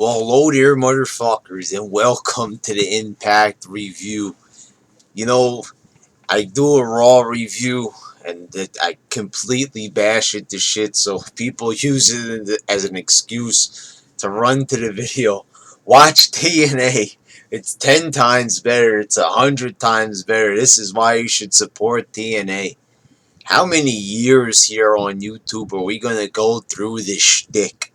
Well, hello there, motherfuckers, and welcome to the Impact Review. You know, I do a Raw review, and I completely bash it to shit, so people use it as an excuse to run to the video. Watch TNA. It's 10 times better. It's 100 times better. This is why you should support TNA. How many years here on YouTube are we going to go through this shtick?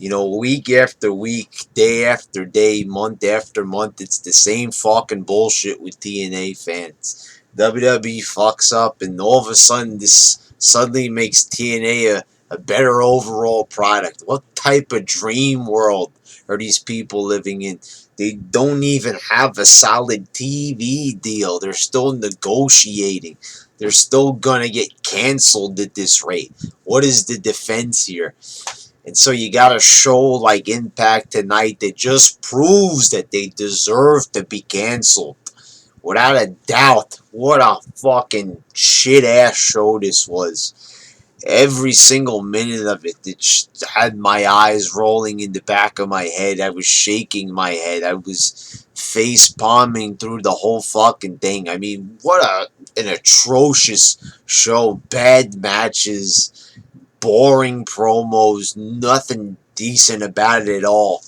Week after week, day after day, month after month, it's the same fucking bullshit with TNA fans. WWE fucks up, and all of a sudden, this suddenly makes TNA a better overall product. What type of dream world are these people living in? They don't even have a solid TV deal. They're still negotiating. They're still gonna get canceled at this rate. What is the defense here? And so you got a show like Impact tonight that just proves that they deserve to be canceled. Without a doubt, what a fucking shit-ass show this was. Every single minute of it, had my eyes rolling in the back of my head. I was shaking my head. I was face palming through the whole fucking thing. I mean, what an atrocious show. Bad matches, boring promos, nothing decent about it at all.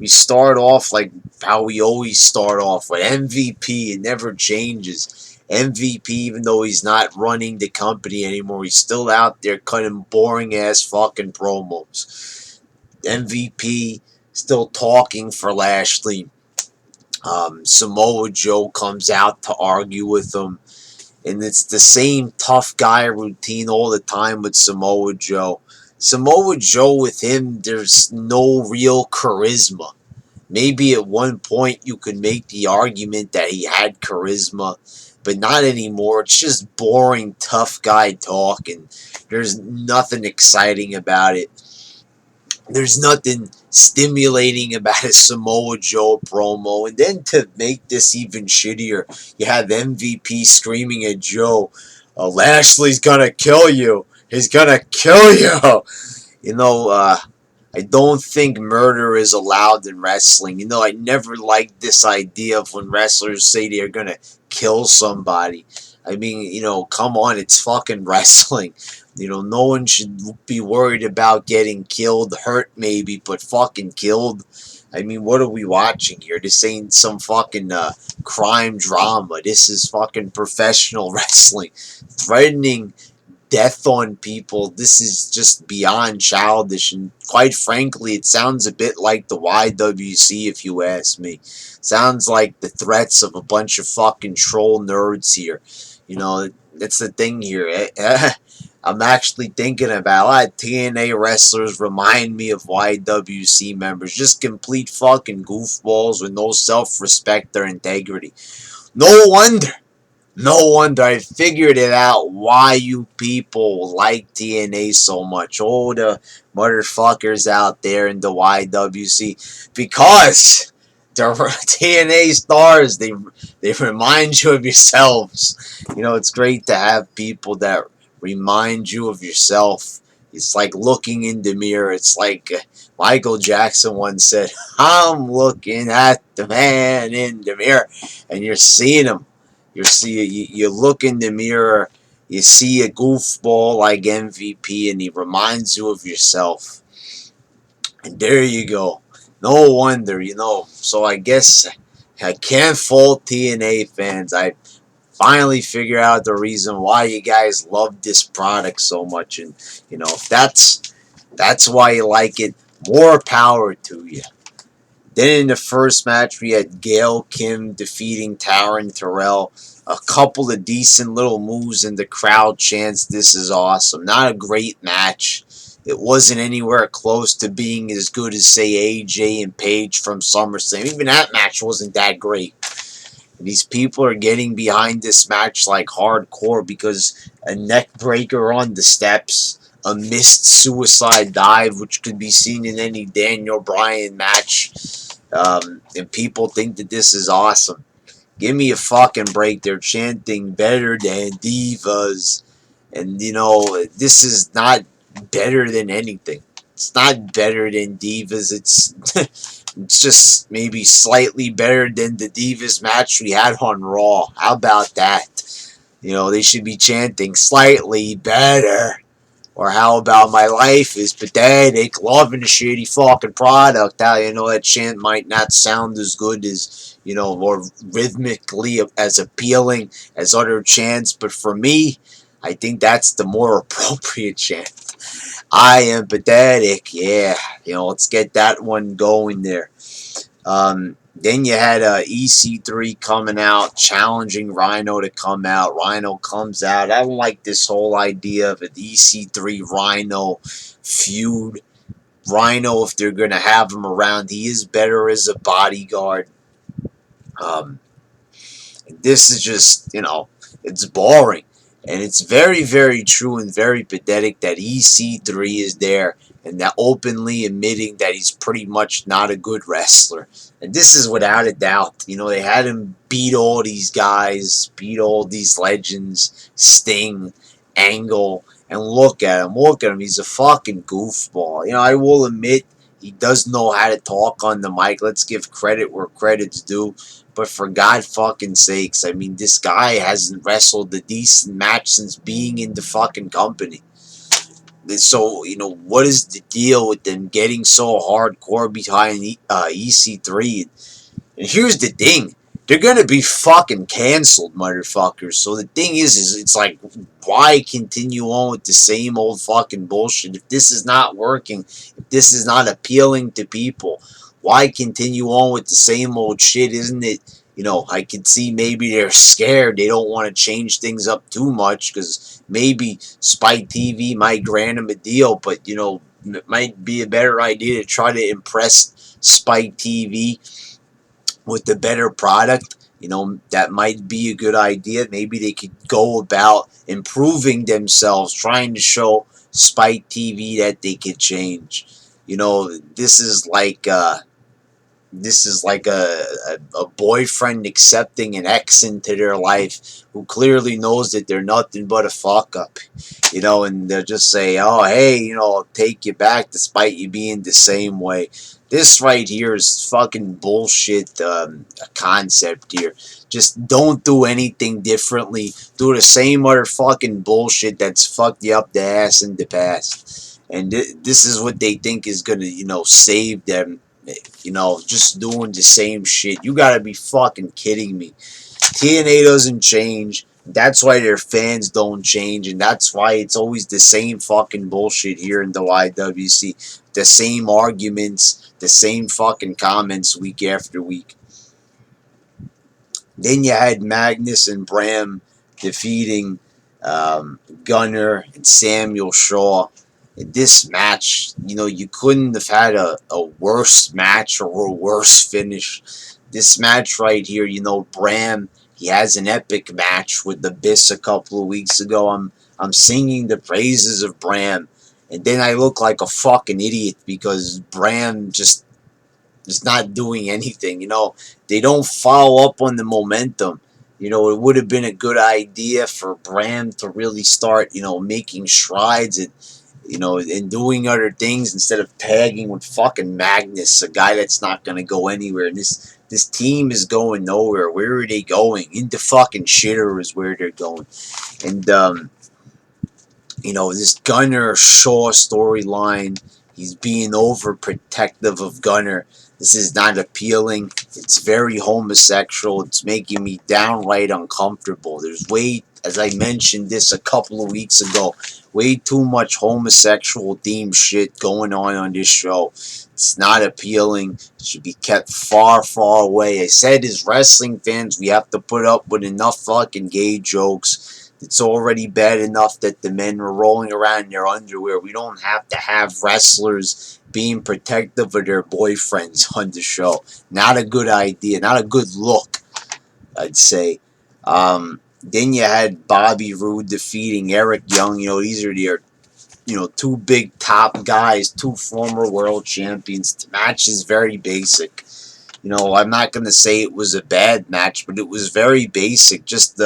We start off like how we always start off with MVP. It never changes. MVP, even though he's not running the company anymore, he's still out there cutting boring ass fucking promos. MVP still talking for Lashley. Samoa Joe comes out to argue with him. And it's the same tough guy routine all the time with Samoa Joe. Samoa Joe, with him, there's no real charisma. Maybe at one point you could make the argument that he had charisma, but not anymore. It's just boring, tough guy talk, and there's nothing exciting about it. There's nothing stimulating about a Samoa Joe promo. And then to make this even shittier, you have MVP screaming at Joe, Lashley's gonna kill you. He's gonna kill you. I don't think murder is allowed in wrestling. I never liked this idea of when wrestlers say they're gonna kill somebody. I mean, come on, it's fucking wrestling. No one should be worried about getting killed, hurt maybe, but fucking killed. I mean, what are we watching here? This ain't some fucking crime drama. This is fucking professional wrestling. Threatening death on people, this is just beyond childish, and quite frankly, it sounds a bit like the YWC, if you ask me. Sounds like the threats of a bunch of fucking troll nerds here. That's the thing here. I'm actually thinking about a lot of TNA wrestlers remind me of YWC members. Just complete fucking goofballs with no self-respect or integrity. No wonder I figured it out why you people like TNA so much. Oh, the motherfuckers out there in the YWC. Because they're TNA stars. They remind you of yourselves. It's great to have people that remind you of yourself. It's like looking in the mirror. It's like Michael Jackson once said, I'm looking at the man in the mirror. And you're seeing him. You look in the mirror, you see a goofball like MVP, and he reminds you of yourself. And there you go. No wonder, So I guess I can't fault TNA fans. I finally figure out the reason why you guys love this product so much. And, if that's why you like it, more power to you. Then in the first match, we had Gail Kim defeating Taryn Terrell. A couple of decent little moves, and the crowd chants, "This is awesome." Not a great match. It wasn't anywhere close to being as good as, say, AJ and Paige from SummerSlam. Even that match wasn't that great. And these people are getting behind this match like hardcore because a neck breaker on the steps, a missed suicide dive, which could be seen in any Daniel Bryan match. And people think that this is awesome. Give me a fucking break. They're chanting better than divas. And, this is not better than anything. It's not better than divas. It's It's just maybe slightly better than the Divas match we had on Raw. How about that? They should be chanting slightly better. Or how about my life is pathetic, loving a shitty fucking product. How that chant might not sound as good as, or rhythmically as appealing as other chants, but for me, I think that's the more appropriate chant. I am pathetic, yeah. Let's get that one going there. Then you had EC3 coming out, challenging Rhino to come out. Rhino comes out. I don't like this whole idea of an EC3 Rhino feud. Rhino, if they're going to have him around, he is better as a bodyguard. Um, this is just, it's boring. And it's very, very true and very pathetic that EC3 is there and that openly admitting that he's pretty much not a good wrestler. And this is without a doubt. They had him beat all these guys, beat all these legends, Sting, Angle, and look at him. Look at him. He's a fucking goofball. I will admit he does know how to talk on the mic. Let's give credit where credit's due. But for God fucking sakes, I mean, this guy hasn't wrestled a decent match since being in the fucking company. So, what is the deal with them getting so hardcore behind EC3? And here's the thing. They're going to be fucking canceled, motherfuckers. So the thing is it's like, why continue on with the same old fucking bullshit? If this is not working, if this is not appealing to people, why continue on with the same old shit? Isn't it, I could see maybe they're scared. They don't want to change things up too much because maybe Spike TV might grant them a deal, but, it might be a better idea to try to impress Spike TV with the better product. That might be a good idea. Maybe they could go about improving themselves, trying to show Spike TV that they could change. This is like a boyfriend accepting an ex into their life who clearly knows that they're nothing but a fuck up, and they'll just say, oh, hey, I'll take you back despite you being the same way. This right here is fucking bullshit concept here. Just don't do anything differently. Do the same other fucking bullshit that's fucked you up the ass in the past. And this is what they think is going to, save them. Just doing the same shit. You gotta be fucking kidding me. TNA doesn't change. That's why their fans don't change, and that's why it's always the same fucking bullshit here in the YWC. The same arguments, the same fucking comments week after week. Then you had Magnus and Bram defeating Gunner and Samuel Shaw. In this match, you couldn't have had a worse match or a worse finish. This match right here, Bram, he has an epic match with the Abyss a couple of weeks ago. I'm singing the praises of Bram, and then I look like a fucking idiot because Bram just is not doing anything. They don't follow up on the momentum. It would have been a good idea for Bram to really start, making strides and doing other things instead of tagging with fucking Magnus, a guy that's not going to go anywhere. And this team is going nowhere. Where are they going? Into fucking shitter is where they're going. And, this Gunner Shaw storyline, he's being overprotective of Gunner. This is not appealing. It's very homosexual. It's making me downright uncomfortable. There's as I mentioned this a couple of weeks ago, way too much homosexual themed shit going on this show. It's not appealing. It should be kept far, far away. I said as wrestling fans, we have to put up with enough fucking gay jokes. It's already bad enough that the men are rolling around in their underwear. We don't have to have wrestlers being protective of their boyfriends on the show. Not a good idea. Not a good look, I'd say. Then you had Bobby Roode defeating Eric Young. These are their, two big top guys, two former world champions. The match is very basic. I'm not going to say it was a bad match, but it was very basic. Just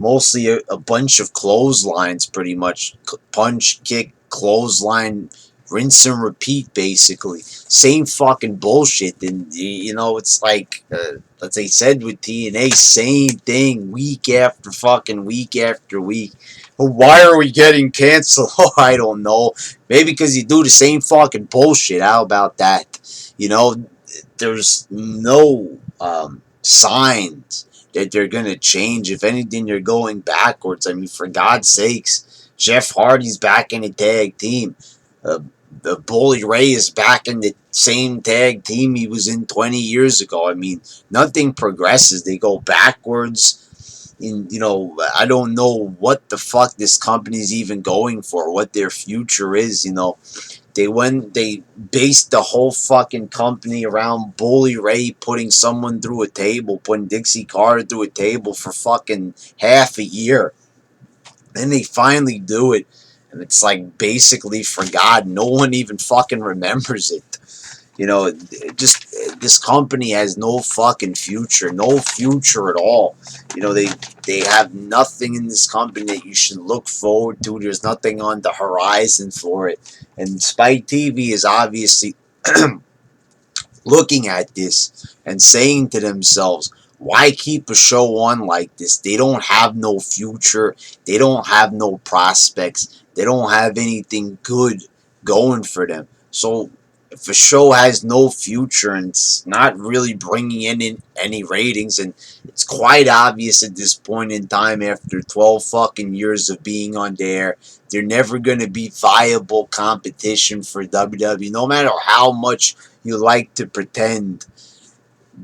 mostly a bunch of clotheslines, pretty much. Punch, kick, clothesline, rinse and repeat, basically. Same fucking bullshit. And, it's like, as I said with TNA, same thing week after fucking week after week. But why are we getting canceled? Oh, I don't know. Maybe because you do the same fucking bullshit. How about that? You know, there's no signs that they're gonna change. If anything, they're going backwards. I mean, for God's sakes, Jeff Hardy's back in the tag team. Uh, the Bully Ray is back in the same tag team he was in 20 years ago. I mean, nothing progresses. They go backwards. And, I don't know what the fuck this company's even going for, what their future is. They based the whole fucking company around Bully Ray putting someone through a table, putting Dixie Carter through a table for fucking half a year. Then they finally do it, and it's like basically forgotten. No one even fucking remembers it. Just this company has no fucking future, no future at all. They have nothing in this company that you should look forward to. There's nothing on the horizon for it. And Spike TV is obviously looking at this and saying to themselves, why keep a show on like this? They don't have no future. They don't have no prospects. They don't have anything good going for them. So if a show has no future and it's not really bringing in any ratings, and it's quite obvious at this point in time after 12 fucking years of being on there, they're never going to be viable competition for WWE, no matter how much you like to pretend.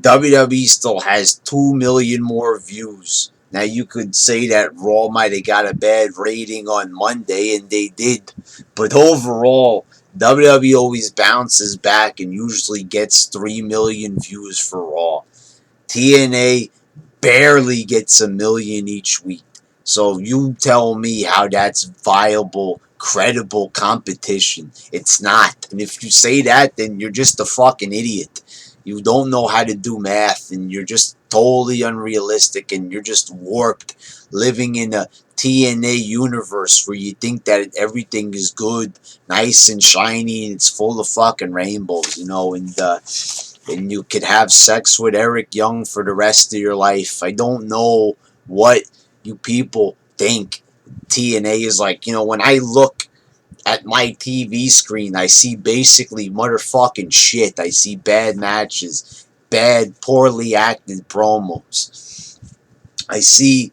WWE still has 2 million more views. Now, you could say that Raw might have got a bad rating on Monday, and they did. But overall, WWE always bounces back and usually gets 3 million views for Raw. TNA barely gets 1 million each week. So you tell me how that's viable, credible competition. It's not. And if you say that, then you're just a fucking idiot. You don't know how to do math, and you're just totally unrealistic, and you're just warped, living in a TNA universe where you think that everything is good, nice and shiny, and it's full of fucking rainbows, and you could have sex with Eric Young for the rest of your life. I don't know what you people think TNA is like. When I look at my TV screen, I see basically motherfucking shit. I see bad matches, bad, poorly acted promos. I see,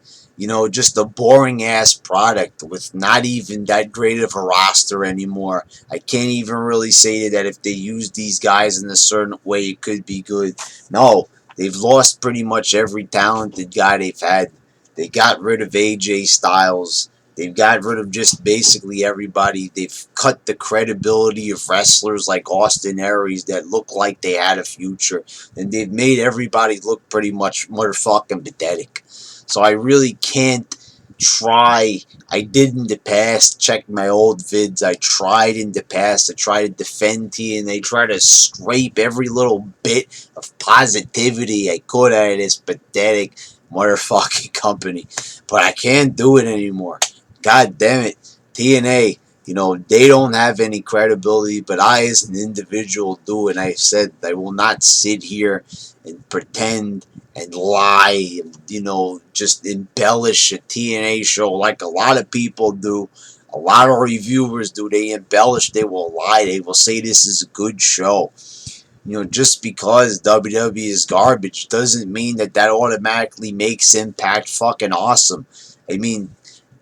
just a boring ass product with not even that great of a roster anymore. I can't even really say that if they use these guys in a certain way, it could be good. No, they've lost pretty much every talented guy they've had. They got rid of AJ Styles. They've got rid of just basically everybody. They've cut the credibility of wrestlers like Austin Aries that look like they had a future. And they've made everybody look pretty much motherfucking pathetic. So I really can't try. I did in the past, check my old vids. I tried in the past to try to defend TNA, try to scrape every little bit of positivity I could out of this pathetic motherfucking company. But I can't do it anymore. God damn it. TNA, they don't have any credibility, but I as an individual do. And I said I will not sit here and pretend and lie and, just embellish a TNA show like a lot of people do. A lot of reviewers do. They embellish, they will lie, they will say this is a good show. Just because WWE is garbage doesn't mean that automatically makes Impact fucking awesome. I mean,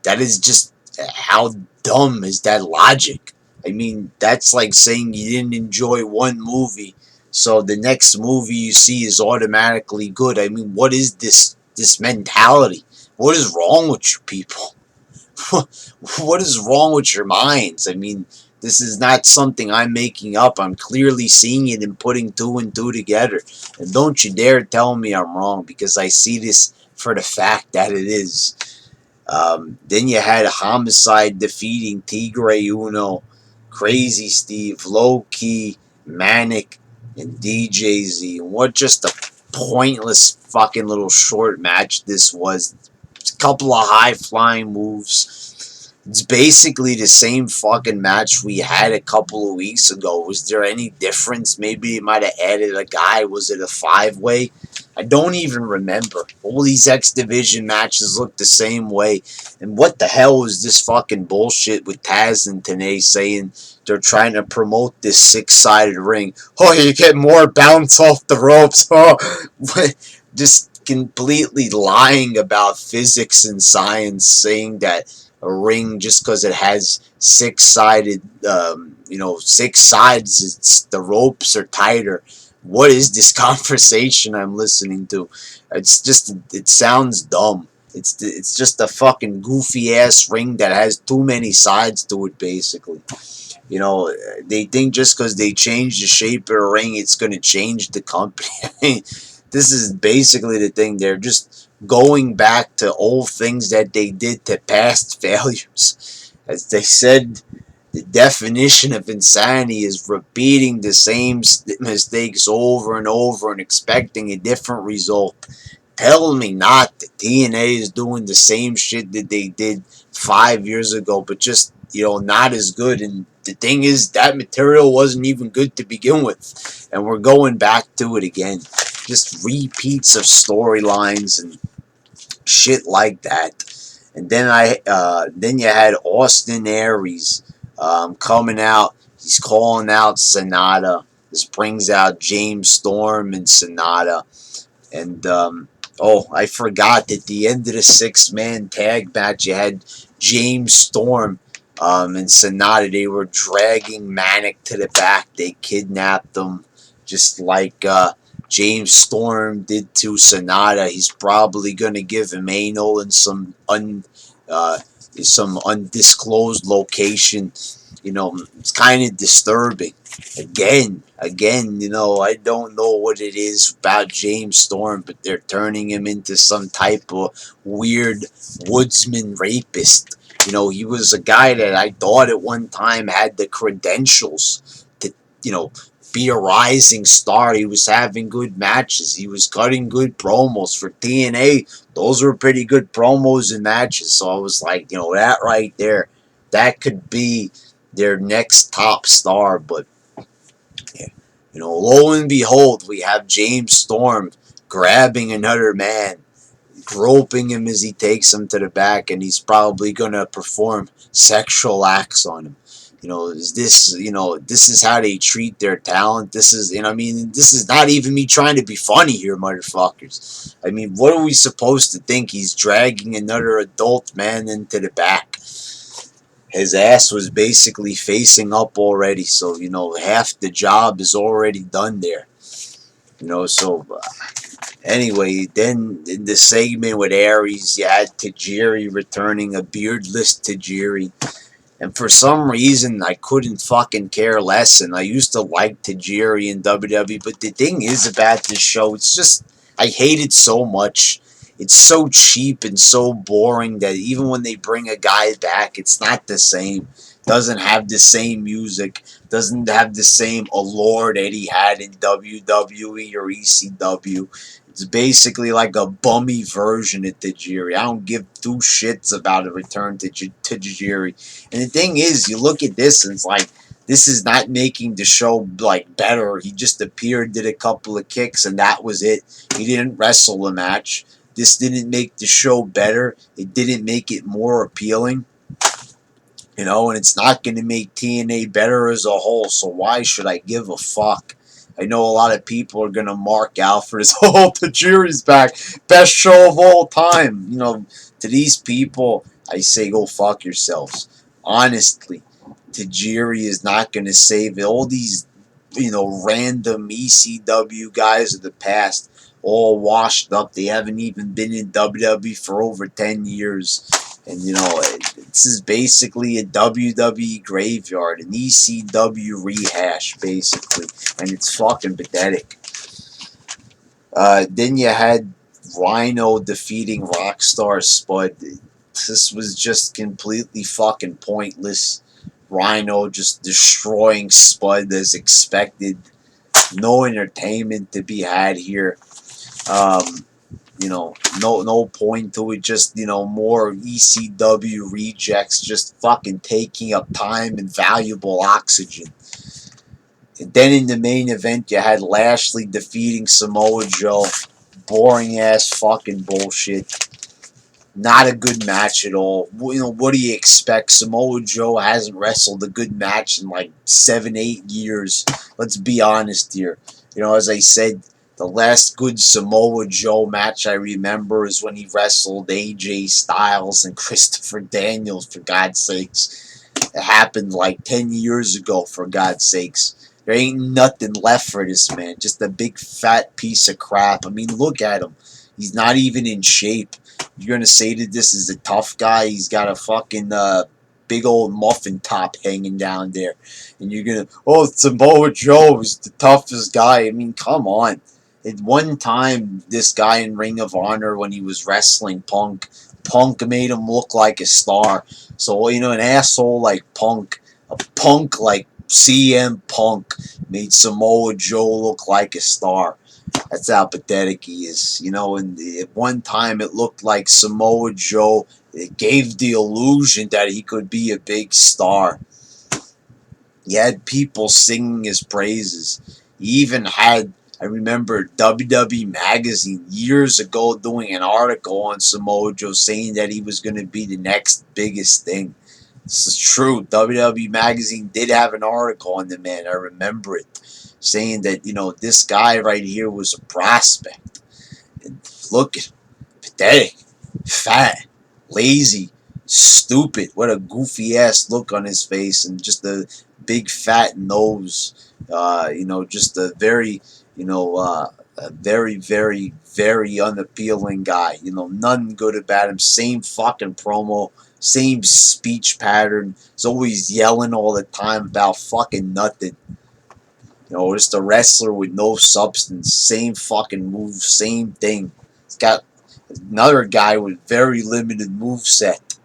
that is just, how dumb is that logic? I mean, that's like saying you didn't enjoy one movie, so the next movie you see is automatically good. I mean, what is this mentality? What is wrong with you people? What is wrong with your minds? I mean, this is not something I'm making up. I'm clearly seeing it and putting two and two together. And don't you dare tell me I'm wrong, because I see this for the fact that it is. Then you had Homicide defeating Tigre Uno, Crazy Steve, Low Key, MANIK, and DJZ. And what just a pointless fucking little short match this was. A couple of high flying moves. It's basically the same fucking match we had a couple of weeks ago. Was there any difference? Maybe it might have added a guy. Was it a 5-way? I don't even remember. All these X Division matches look the same way. And what the hell is this fucking bullshit with Taz and Tenay saying they're trying to promote this 6-sided ring? Oh, you get more bounce off the ropes. Oh, just completely lying about physics and science, saying that a ring just because it has 6-sided, 6 sides, it's the ropes are tighter. What is this conversation I'm listening to? It sounds dumb. It's just a fucking goofy ass ring that has too many sides to it, basically. You know, they think just because they change the shape of the ring, it's going to change the company. This is basically the thing. They're just going back to old things that they did to past failures. As they said, the definition of insanity is repeating the same mistakes over and over and expecting a different result. Tell me not that TNA is doing the same shit that they did 5 years ago, but just, not as good. And the thing is, that material wasn't even good to begin with. And we're going back to it again. Just repeats of storylines and shit like that. And then you had Austin Aries coming out. He's calling out Sonata. This brings out James Storm and Sonata. And I forgot at the end of the 6-man tag match, you had James Storm and Sonata. They were dragging MANIK to the back. They kidnapped them, just like James Storm did to Sonata. He's probably gonna give him anal in some undisclosed location. It's kind of disturbing. Again, I don't know what it is about James Storm, but they're turning him into some type of weird woodsman rapist. He was a guy that I thought at one time had the credentials to, be a rising star. He was having good matches. He was cutting good promos for TNA. Those were pretty good promos and matches. So I was like, that right there, that could be their next top star. But lo and behold, we have James Storm grabbing another man, groping him as he takes him to the back, and he's probably gonna perform sexual acts on him. This is how they treat their talent. This is, this is not even me trying to be funny here, motherfuckers. What are we supposed to think? He's dragging another adult man into the back. His ass was basically facing up already, so, half the job is already done there. Anyway, then in the segment with Aries, you had Tajiri returning, a beardless Tajiri. And for some reason, I couldn't fucking care less. And I used to like Tajiri in WWE. But the thing is about this show, it's just, I hate it so much. It's so cheap and so boring that even when they bring a guy back, it's not the same. Doesn't have the same music. Doesn't have the same allure that he had in WWE or ECW. It's basically like a bummy version of Tajiri. I don't give two shits about a return to Tajiri. And the thing is, you look at this and it's like, this is not making the show like better. He just appeared, did a couple of kicks, and that was it. He didn't wrestle a match. This didn't make the show better. It didn't make it more appealing. And it's not going to make TNA better as a whole, so why should I give a fuck? I know a lot of people are going to mark out for this. Oh, Tajiri's back. Best show of all time. To these people, I say go fuck yourselves. Honestly, Tajiri is not going to save it. All these, random ECW guys of the past, all washed up. They haven't even been in WWE for over 10 years. And, this is basically a WWE graveyard, an ECW rehash, basically. And it's fucking pathetic. Then you had Rhino defeating Rockstar Spud. This was just completely fucking pointless. Rhino just destroying Spud as expected. No entertainment to be had here. You know, no point to it. Just, you know, more ECW rejects just fucking taking up time and valuable oxygen. And then in the main event, you had Lashley defeating Samoa Joe. Boring ass fucking bullshit. Not a good match at all. You know, what do you expect? Samoa Joe hasn't wrestled a good match in like 7, 8 years. Let's be honest here. You know, as I said, the last good Samoa Joe match I remember is when he wrestled AJ Styles and Christopher Daniels, for God's sakes. It happened like 10 years ago, for God's sakes. There ain't nothing left for this man. Just a big fat piece of crap. I mean, look at him. He's not even in shape. You're going to say that this is a tough guy. He's got a fucking big old muffin top hanging down there. And you're going to, oh, Samoa Joe is the toughest guy. I mean, come on. At one time, this guy in Ring of Honor, when he was wrestling Punk made him look like a star. So, you know, an asshole like Punk, a punk like CM Punk, made Samoa Joe look like a star. That's how pathetic he is. You know, and at one time it looked like Samoa Joe, it gave the illusion that he could be a big star. He had people singing his praises. He even had, I remember, WWE Magazine years ago doing an article on Samoa Joe saying that he was going to be the next biggest thing. This is true. WWE Magazine did have an article on the man. I remember it, saying that, you know, this guy right here was a prospect. And look at him. Pathetic, fat, lazy, stupid. What a goofy ass look on his face, and just a big fat nose. You know, just a very, you know, a very, very, very unappealing guy. You know, nothing good about him. Same fucking promo. Same speech pattern. He's always yelling all the time about fucking nothing. You know, just a wrestler with no substance. Same fucking moves, same thing. He's got another guy with very limited moveset.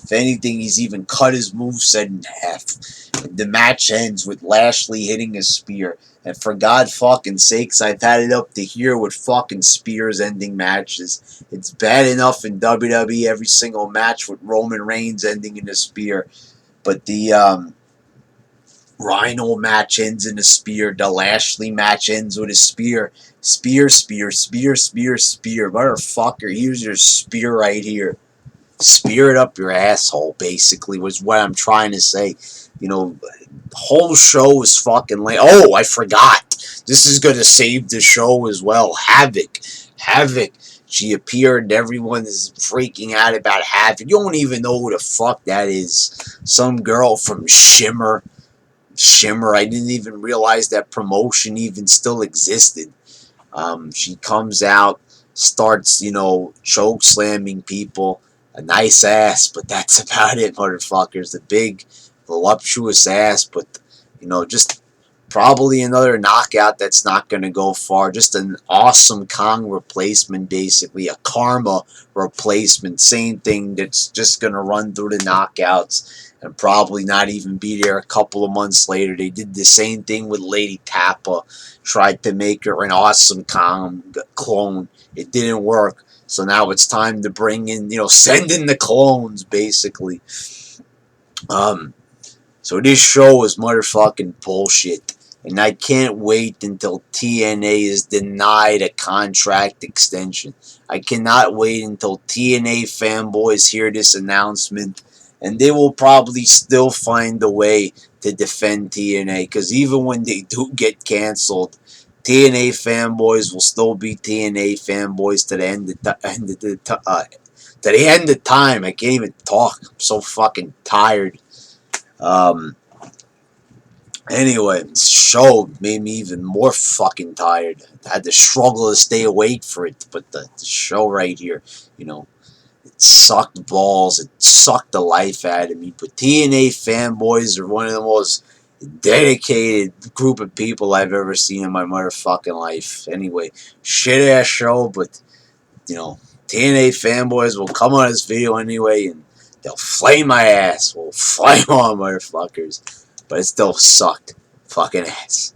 If anything, he's even cut his moveset in half. And the match ends with Lashley hitting a spear. And for God fucking sakes, I've had it up to here with fucking spears ending matches. It's bad enough in WWE every single match with Roman Reigns ending in a spear. But the Rhino match ends in a spear. The Lashley match ends with a spear. Spear, spear, spear, spear, spear. Motherfucker, here's your spear right here. Spear it up your asshole, basically, was what I'm trying to say. You know, the whole show was fucking lame. Oh, I forgot. This is going to save the show as well. Havoc. Havoc. She appeared and everyone is freaking out about Havoc. You don't even know who the fuck that is. Some girl from Shimmer. I didn't even realize that promotion even still existed. She comes out, starts, you know, choke slamming people. A nice ass, but that's about it, motherfuckers. A big, voluptuous ass, but, you know, just probably another knockout that's not going to go far. Just an awesome Kong replacement, basically. A Karma replacement. Same thing that's just going to run through the knockouts and probably not even be there a couple of months later. They did the same thing with Lady Tappa. Tried to make her an awesome Kong clone. It didn't work. So now it's time to bring in, you know, send in the clones, basically. So this show is motherfucking bullshit. And I can't wait until TNA is denied a contract extension. I cannot wait until TNA fanboys hear this announcement. And they will probably still find a way to defend TNA. Because even when they do get canceled, TNA fanboys will still be TNA fanboys to the end of time. I can't even talk. I'm so fucking tired. Anyway, this show made me even more fucking tired. I had to struggle to stay awake for it, but the show right here, you know, it sucked balls. It sucked the life out of me. But TNA fanboys are one of the most dedicated group of people I've ever seen in my motherfucking life. Anyway, shit ass show, but, you know, TNA fanboys will come on this video anyway, and they'll flame my ass. We'll flame on, motherfuckers. But it still sucked. Fucking ass.